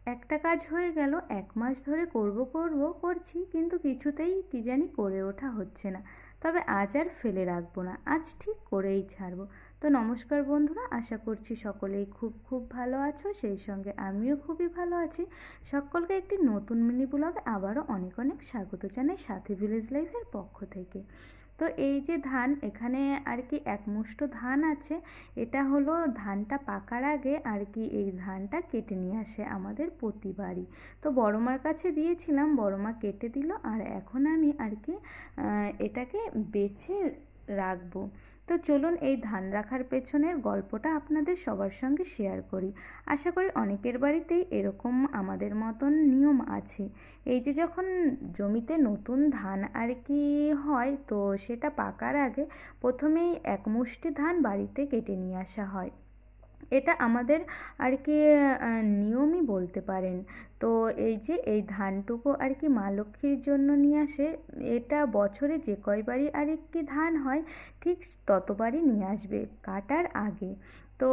একটা কাজ হয়ে গেল, 1 মাস ধরে করব করব করছি, কিন্তু কিছুতেই কি জানি করে ওঠা হচ্ছে না। তবে আজ আর ফেলে রাখবো না, আজ ঠিক করেই ছাড়বো। তো নমস্কার বন্ধুরা, আশা করছি সকলেই খুব খুব ভালো আছো, সেই সঙ্গে আমিও খুবই ভালো আছি। সকলকে একটি নতুন মিনি ব্লগে আবারও অনেক অনেক স্বাগত জানাই সাথী ভিলেজ লাইফের পক্ষ থেকে। তো এই যে ধান, এখানে আর কি এক মুঠো ধান আছে। এটা হলো ধানটা পাকার আগে আর কি এই ধানটা কেটে নিয়ে আসে আমাদের প্রতিবারই। তো বড় মার কাছে দিয়েছিলাম, বড় মা কেটে দিল, আর এখন আমি আর কি এটাকে বেছে রাখবো। তো চলুন এই ধান রাখার পেছনের গল্পটা আপনাদের সবার সঙ্গে শেয়ার করি। আশা করি অনেকের বাড়িতেই এরকম আমাদের মতন নিয়ম আছে। এই যে যখন জমিতে নতুন ধান আর কি হয়, তো সেটা পাকার আগে প্রথমেই এক মুষ্টি ধান বাড়িতে কেটে নিয়ে আসা হয়। এটা আমাদের আর কি নিয়মই বলতে পারেন। তো এই যে এই ধানটুকু আর কি মা লক্ষ্মীর জন্য নিয়ে আসে। এটা বছরে যে কয়বারই আর কি ধান হয়, ঠিক ততবারই নিয়ে আসবে কাটার আগে। তো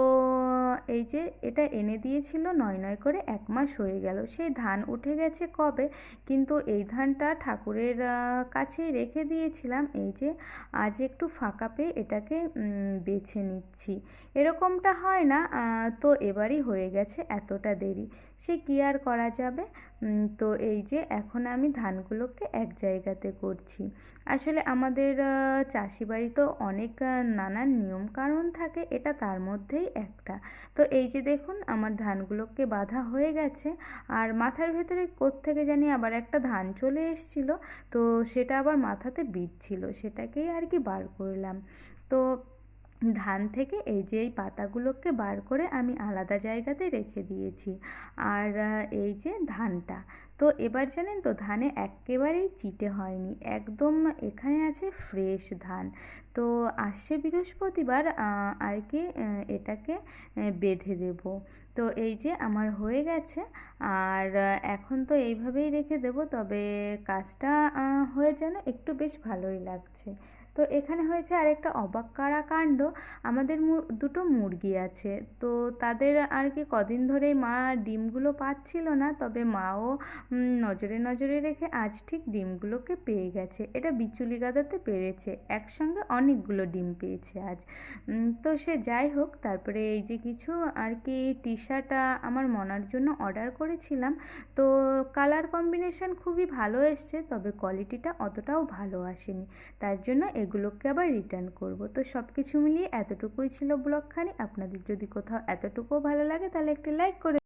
এই যে এটা এনে দিয়েছিল, নয় নয় করে 1 মাস হয়ে গেল, সেই ধান উঠে গেছে কবে। কিন্তু এই ধানটা ঠাকুরের কাছেই রেখে দিয়েছিলাম। এই যে আজ একটু ফাঁকা পেয়ে এটাকে বেছে নিচ্ছি। এরকমটা হয় না, তো এবারই হয়ে গেছে এতটা দেরি, সে কি আর করা যাবে। তো এই যে এখন আমি ধানগুলোকে এক জায়গাতে করছি। আসলে আমাদের চাষি বাড়ি তো অনেক নানান নিয়ম কানুন থাকে, এটা তার মধ্যেই একটা। তো এই যে দেখুন আমার ধানগুলোকে বাঁধা হয়ে গেছে, আর মাথার ভেতরে কোত্থেকে জানি আবার একটা ধান চলে এসেছিলো। তো সেটা আবার মাথাতে বিঁধছিল, সেটাকেই আর কি বার করলাম। তো ধান থেকে এই যে এই পাতাগুলোকে বার করে আমি আলাদা জায়গাতে রেখে দিয়েছি। আর এই যে ধানটা, তো এবার জানেন তো ধানে একেবারেই চিটে হয়নি, একদম এখানে আছে ফ্রেশ ধান। তো আসছে বৃহস্পতিবার আর কি এটাকে বেঁধে দেব। তো এই যে আমার হয়ে গেছে, আর এখন তো এইভাবেই রেখে দেব। তবে কাজটা হয়ে যেন একটু বেশ ভালোই লাগছে। তো এখানে হয়েছে আরেকটা অবাক করা কাণ্ড। আমাদের দুটো মুরগি আছে। তো তাদের আর কি কদিন ধরেই মা ডিমগুলো পাচ্ছিল না, তবে মাও নজরে নজরে রেখে আজ ঠিক ডিমগুলোকে পেয়ে গেছে। এটা বিচুলি গাদাতে পেরেছে, একসঙ্গে অনেকগুলো ডিম পেয়েছে আজ। তো সে যাই হোক, তারপরে এই যে কিছু আর কি টি শার্ট আমার মনার জন্য অর্ডার করেছিলাম। তো কালার কম্বিনেশন খুবই ভালো এসছে, তবে কোয়ালিটিটা অতটাও ভালো আসেনি। তার জন্য এগুলোকে আবার রিটার্ন করব। তো সব কিছু মিলিয়ে এতটুকুই ছিল ব্লগখানি। আপনাদের যদি কোথাও এতটুকুও ভালো লাগে তাহলে একটি লাইক করে